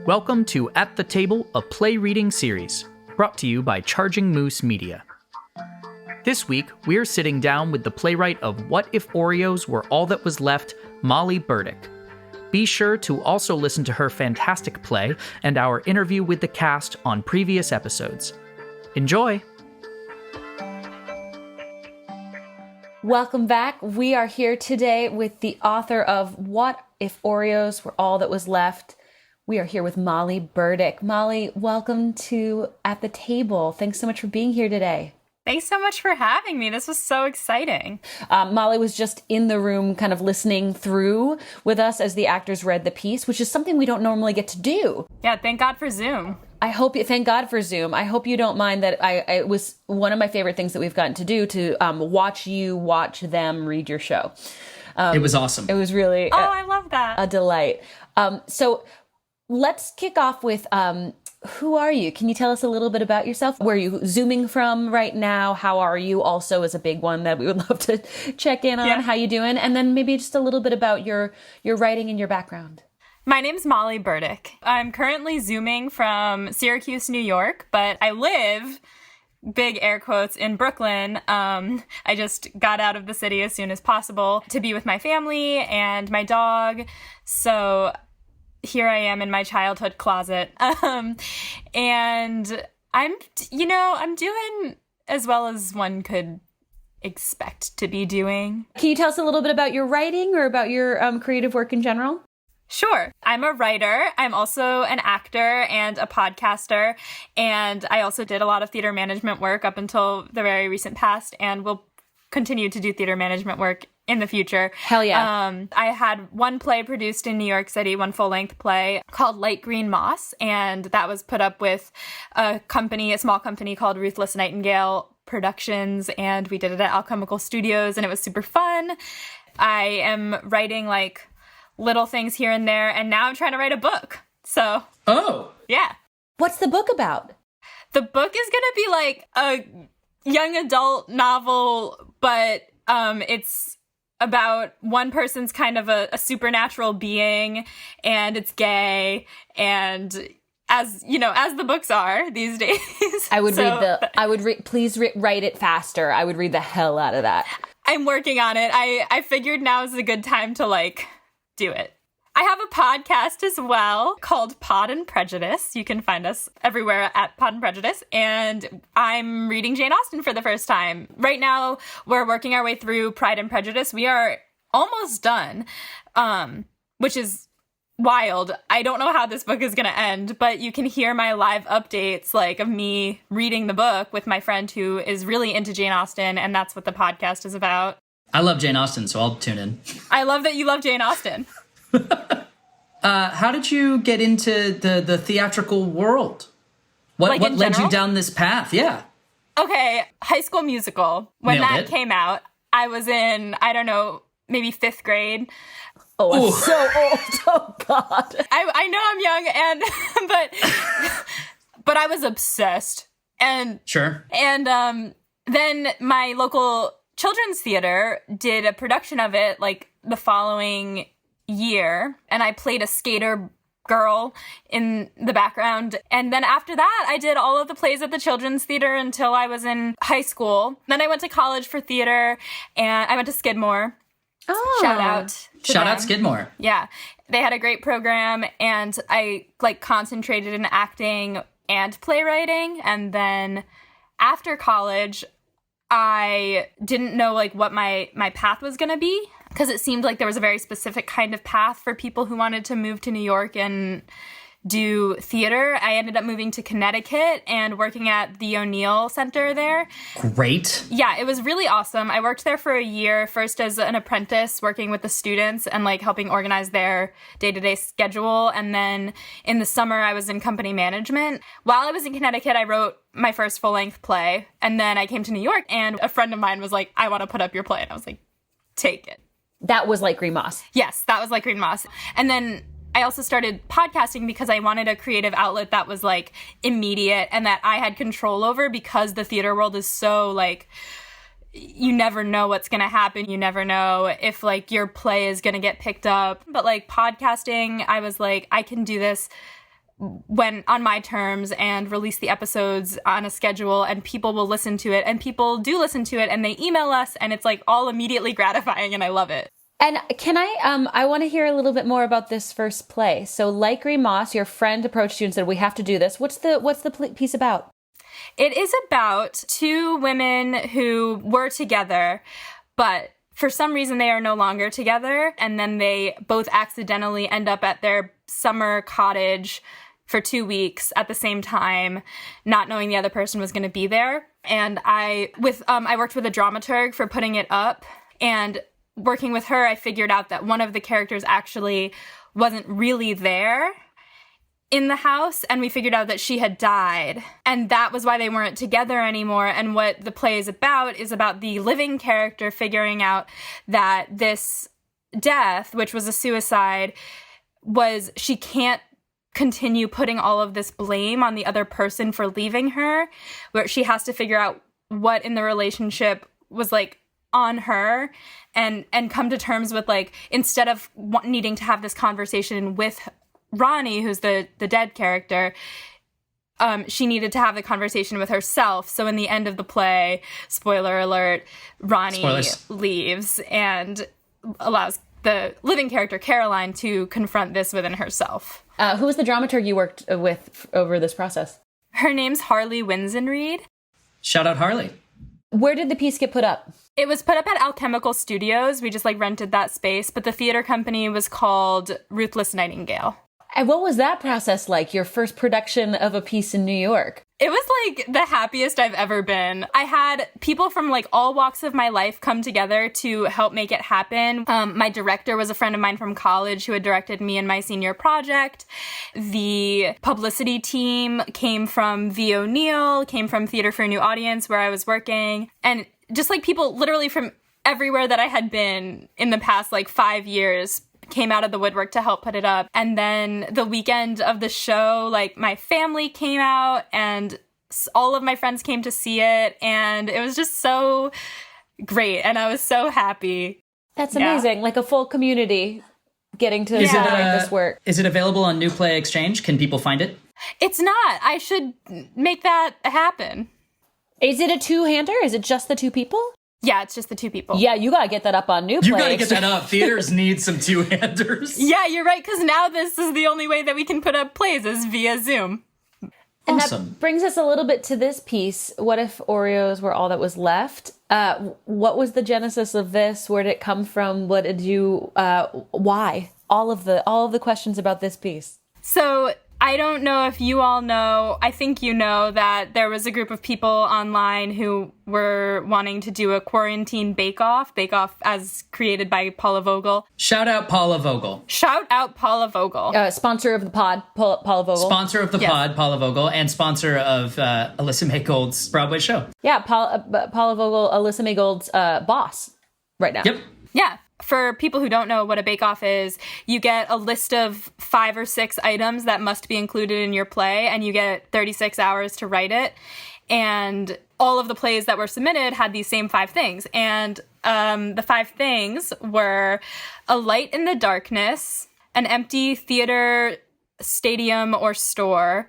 Welcome to At the Table, a play reading series, brought to you by Charging Moose Media. This week, we're sitting down with the playwright of What If Oreos Were All That Was Left, Molly Burdick. Be sure to also listen to her fantastic play and our interview with the cast on previous episodes. Enjoy! Welcome back. We are here today with the author of What If Oreos Were All That Was Left. We are here with Molly Burdick. Molly, welcome to At the Table. Thanks so much for being here today. Thanks so much for having me. This was so exciting. Molly was just in the room kind of listening through with us as the actors read the piece, which is something we don't normally get to do. Yeah, thank God for Zoom. Thank God for Zoom. I hope you don't mind that it was one of my favorite things that we've gotten to do, to watch them read your show. It was awesome. It was really I love that. A delight. So let's kick off with who are you? Can you tell us a little bit about yourself? Where are you Zooming from right now? How are you? Also is a big one that we would love to check in on. Yeah. How you doing? And then maybe just a little bit about your writing and your background. My name's Molly Burdick. I'm currently Zooming from Syracuse, New York, but I live, big air quotes, in Brooklyn. I just got out of the city as soon as possible to be with my family and my dog. So here I am in my childhood closet. And I'm doing as well as one could expect to be doing. Can you tell us a little bit about your writing or about your creative work in general? Sure. I'm a writer. I'm also an actor and a podcaster. And I also did a lot of theater management work up until the very recent past, and will continue to do theater management work in the future. Hell yeah. I had one play produced in New York City, one full-length play called Light Green Moss, and that was put up with a small company called Ruthless Nightingale Productions, and we did it at Alchemical Studios, and it was super fun. I am writing little things here and there, and now I'm trying to write a book. So, yeah. What's the book about? The book is gonna be a young adult novel, but it's about one person's kind of a supernatural being, and it's gay, and as the books are these days. Please write it faster. I would read the hell out of that. I'm working on it. I figured now is a good time to do it. I have a podcast as well called Pod and Prejudice. You can find us everywhere at Pod and Prejudice. And I'm reading Jane Austen for the first time. Right now, we're working our way through Pride and Prejudice. We are almost done, which is wild. I don't know how this book is going to end, but you can hear my live updates of me reading the book with my friend who is really into Jane Austen, and that's what the podcast is about. I love Jane Austen, so I'll tune in. I love that you love Jane Austen. How did you get into the theatrical world? What led you down this path? Yeah. Okay, High School Musical. When that came out, I was in, I don't know, maybe 5th grade. Oh, I'm so old. Oh, God. I know I'm young, but I was obsessed. And sure. And then my local children's theater did a production of it the following year, and I played a skater girl in the background. And then after that, I did all of the plays at the children's theater until I was in high school. Then I went to college for theater, and I went to Skidmore. Oh. Shout out Skidmore. Yeah. They had a great program, and I concentrated in acting and playwriting. And then after college, I didn't know what my path was going to be, because it seemed like there was a very specific kind of path for people who wanted to move to New York and do theater. I ended up moving to Connecticut and working at the O'Neill Center there. Great. Yeah, it was really awesome. I worked there for a year, first as an apprentice working with the students and helping organize their day-to-day schedule. And then in the summer, I was in company management. While I was in Connecticut, I wrote my first full-length play. And then I came to New York, and a friend of mine was like, I want to put up your play. And I was like, take it. That was Light Green Moss. Yes, that was Light Green Moss. And then I also started podcasting because I wanted a creative outlet that was immediate and that I had control over, because the theater world is so you never know what's going to happen. You never know if your play is going to get picked up. But podcasting, I was I can do this when on my terms and release the episodes on a schedule, and people will listen to it, and people do listen to it, and they email us, and it's like all immediately gratifying, and I love it. And can I want to hear a little bit more about this first play. So like Green Moss, your friend approached you and said, we have to do this. What's the piece about? It is about two women who were together, but for some reason they are no longer together. And then they both accidentally end up at their summer cottage for 2 weeks at the same time, not knowing the other person was going to be there. And I worked with a dramaturg for putting it up, and working with her, I figured out that one of the characters actually wasn't really there in the house, and we figured out that she had died, and that was why they weren't together anymore. And what the play is about the living character figuring out that this death, which was a suicide, she can't continue putting all of this blame on the other person for leaving her, where she has to figure out what in the relationship was like on her, and come to terms with, like, instead of needing to have this conversation with Ronnie, who's the dead character, she needed to have the conversation with herself. So in the end of the play, spoiler alert, Ronnie leaves and allows the living character, Caroline, to confront this within herself. Who was the dramaturg you worked with over this process? Her name's Harley Winsenreed. Shout out Harley. Where did the piece get put up? It was put up at Alchemical Studios. We just rented that space, but the theater company was called Ruthless Nightingale. And what was that process like, your first production of a piece in New York? It was the happiest I've ever been. I had people from all walks of my life come together to help make it happen. My director was a friend of mine from college who had directed me in my senior project. The publicity team came from V. O'Neill, came from Theater for a New Audience, where I was working. And just people literally from everywhere that I had been in the past 5 years came out of the woodwork to help put it up. And then the weekend of the show, my family came out and all of my friends came to see it. And it was just so great. And I was so happy. That's amazing. Like a full community getting to celebrate this work. Is it available on New Play Exchange? Can people find it? It's not. I should make that happen. Is it a two-hander? Is it just the two people? Yeah, it's just the two people. Yeah, you gotta get that up on New Play. You gotta get that up. Theaters need some two-handers. Yeah, you're right, because now this is the only way that we can put up plays is via Zoom. And awesome. That brings us a little bit to this piece. What if Oreos were all that was left? What was the genesis of this? Where did it come from? What did you, why? All of the questions about this piece. So I don't know if you all know, I think you know that there was a group of people online who were wanting to do a quarantine bake-off as created by Paula Vogel. Shout out Paula Vogel. Shout out Paula Vogel. Sponsor of the pod, Paula Vogel. Sponsor of the pod, Paula Vogel, and sponsor of Alyssa May Gold's Broadway show. Yeah, Paula Vogel, Alyssa May Gold's boss right now. Yep. Yeah. For people who don't know what a bake-off is, you get a list of 5 or 6 items that must be included in your play, and you get 36 hours to write it. And all of the plays that were submitted had these same 5 things. And the 5 things were a light in the darkness, an empty theater, stadium, or store,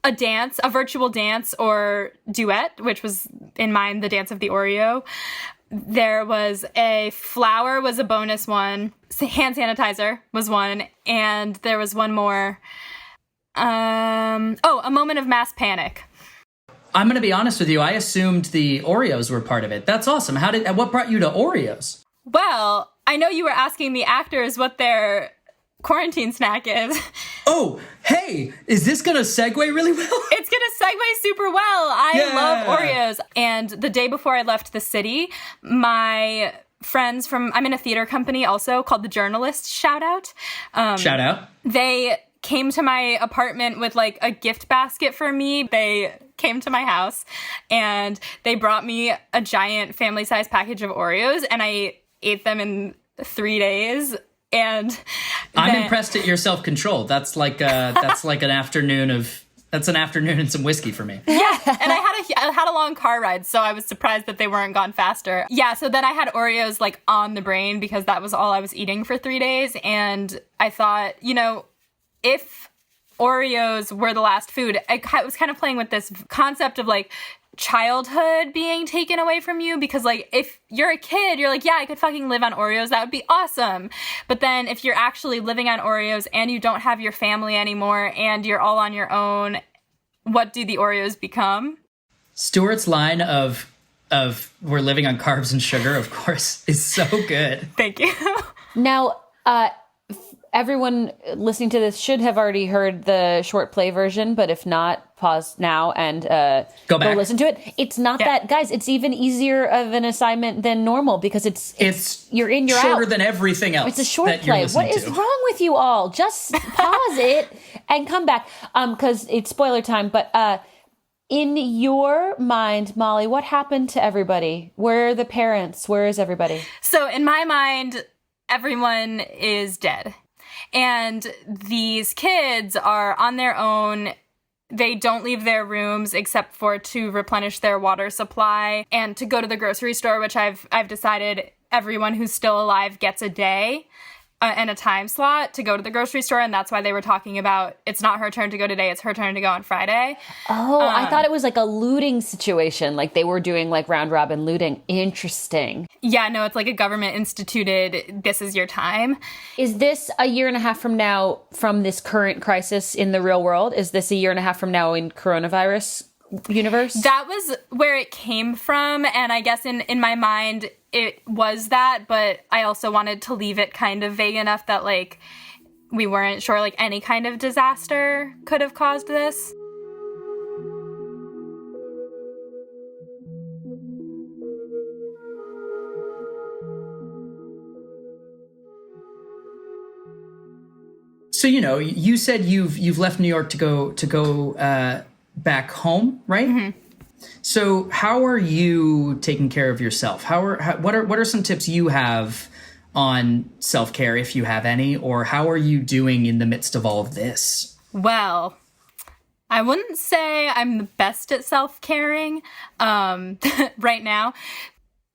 a dance, a virtual dance or duet, which was, in mine, the dance of the Oreo. There was a flower was a bonus one. Hand sanitizer was one. And there was one more. A moment of mass panic. I'm going to be honest with you. I assumed the Oreos were part of it. That's awesome. What brought you to Oreos? Well, I know you were asking the actors what their quarantine snack is. Oh, hey, is this going to segue really well? It's going to segue super well. I love Oreos. And the day before I left the city, my friends I'm in a theater company also called The Journalists, shout out. Shout out. They came to my apartment with a gift basket for me. They came to my house and they brought me a giant family-sized package of Oreos and I ate them in 3 days. And I'm impressed at your self-control. That's like an afternoon and some whiskey for me. Yeah, and I had a long car ride, so I was surprised that they weren't gone faster. Yeah, so then I had Oreos on the brain because that was all I was eating for 3 days, and I thought, if Oreos were the last food, I was kind of playing with this concept of like childhood being taken away from you, because like if you're a kid, you're like, yeah, I could fucking live on Oreos, that would be awesome. But then if you're actually living on Oreos and you don't have your family anymore and you're all on your own, what do the Oreos become? Stuart's line of we're living on carbs and sugar, of course, is so good. Thank you. Now, everyone listening to this should have already heard the short play version, but if not, pause now and go listen to it. It's not that, guys, it's even easier of an assignment than normal because it's you're in, you're shorter out. Than everything else. It's a short play. What is wrong with you all? Just pause it and come back because it's spoiler time. But in your mind, Molly, what happened to everybody? Where are the parents? Where is everybody? So in my mind, everyone is dead. And these kids are on their own. They don't leave their rooms except for to replenish their water supply and to go to the grocery store, which I've decided everyone who's still alive gets a day and a time slot to go to the grocery store. And that's why they were talking about it's not her turn to go today, it's her turn to go on Friday. Oh, I thought it was like a looting situation. Like they were doing like round robin looting. Interesting. Yeah, no, it's like a government instituted, this is your time. Is this a year and a half from now from this current crisis in the real world? Is this a year and a half from now in coronavirus universe? That was where it came from. And I guess in my mind, it was that, but I also wanted to leave it kind of vague enough that like we weren't sure like any kind of disaster could have caused this. So, you said you've left New York to go back home, right? Mm-hmm. So how are you taking care of yourself? What are some tips you have on self-care, if you have any, or how are you doing in the midst of all of this? Well, I wouldn't say I'm the best at self-caring right now.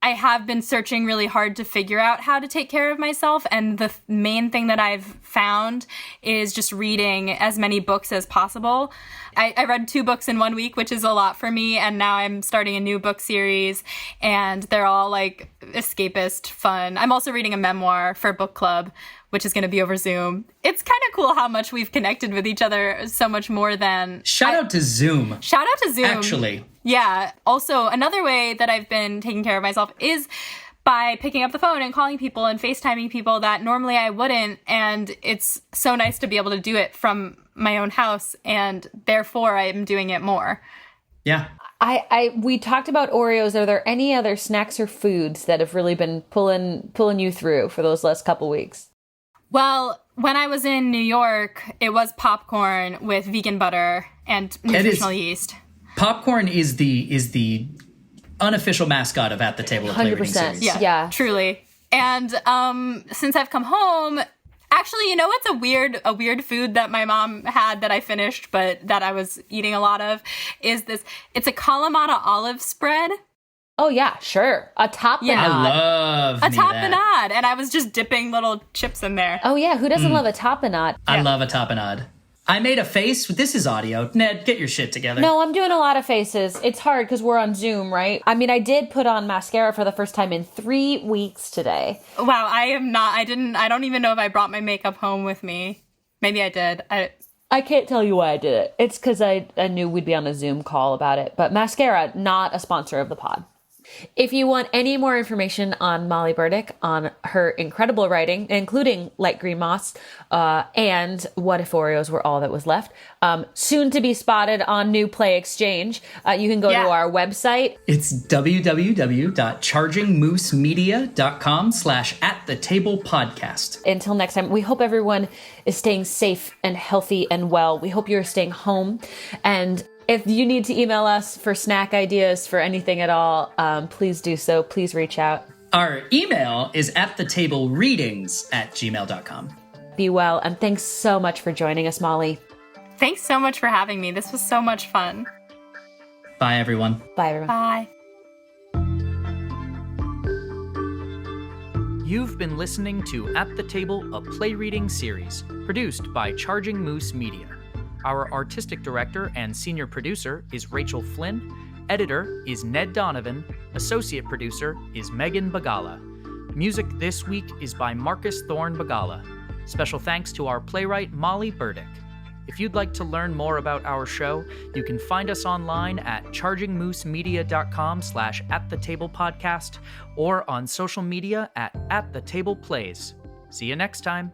I have been searching really hard to figure out how to take care of myself. And the main thing that I've found is just reading as many books as possible. I read 2 books in 1 week, which is a lot for me. And now I'm starting a new book series and they're all like escapist fun. I'm also reading a memoir for book club, which is going to be over Zoom. It's kind of cool how much we've connected with each other so much more than... Shout out to Zoom. Shout out to Zoom. Actually. Yeah. Also, another way that I've been taking care of myself is by picking up the phone and calling people and FaceTiming people that normally I wouldn't. And it's so nice to be able to do it from my own house. And therefore, I am doing it more. Yeah. We talked about Oreos. Are there any other snacks or foods that have really been pulling you through for those last couple weeks? Well, when I was in New York, it was popcorn with vegan butter and nutritional yeast. Popcorn is the unofficial mascot of At the Table, of Play Reading Series. Yeah, truly. And since I've come home, actually, you know what's a weird food that my mom had that I finished, but that I was eating a lot of, is this. It's a Kalamata olive spread. Oh, yeah, sure. A tapenade. I love a tapenade. And I was just dipping little chips in there. Oh, yeah. Who doesn't love a tapenade? I love a tapenade. I made a face. This is audio. Ned, get your shit together. No, I'm doing a lot of faces. It's hard because we're on Zoom, right? I mean, I did put on mascara for the first time in 3 weeks today. Wow, I don't even know if I brought my makeup home with me. Maybe I did. I can't tell you why I did it. It's because I knew we'd be on a Zoom call about it. But mascara, not a sponsor of the pod. If you want any more information on Molly Burdick, on her incredible writing, including Light Green Moss, and What If Oreos Were All That Was Left, soon to be spotted on New Play Exchange, you can go to our website. It's www.chargingmoosemedia.com/atthetablepodcast. Until next time, we hope everyone is staying safe and healthy and well. We hope you're staying home. And if you need to email us for snack ideas for anything at all, please do so. Please reach out. Our email is atthetablereadings@gmail.com. Be well, and thanks so much for joining us, Molly. Thanks so much for having me. This was so much fun. Bye, everyone. Bye, everyone. Bye. You've been listening to At the Table, a play reading series, produced by Charging Moose Media. Our artistic director and senior producer is Rachel Flynn. Editor is Ned Donovan. Associate producer is Megan Bagala. Music this week is by Marcus Thorne Bagala. Special thanks to our playwright Molly Burdick. If you'd like to learn more about our show, you can find us online at chargingmoosemedia.com/atthetablepodcast or on social media at @thetableplays. See you next time.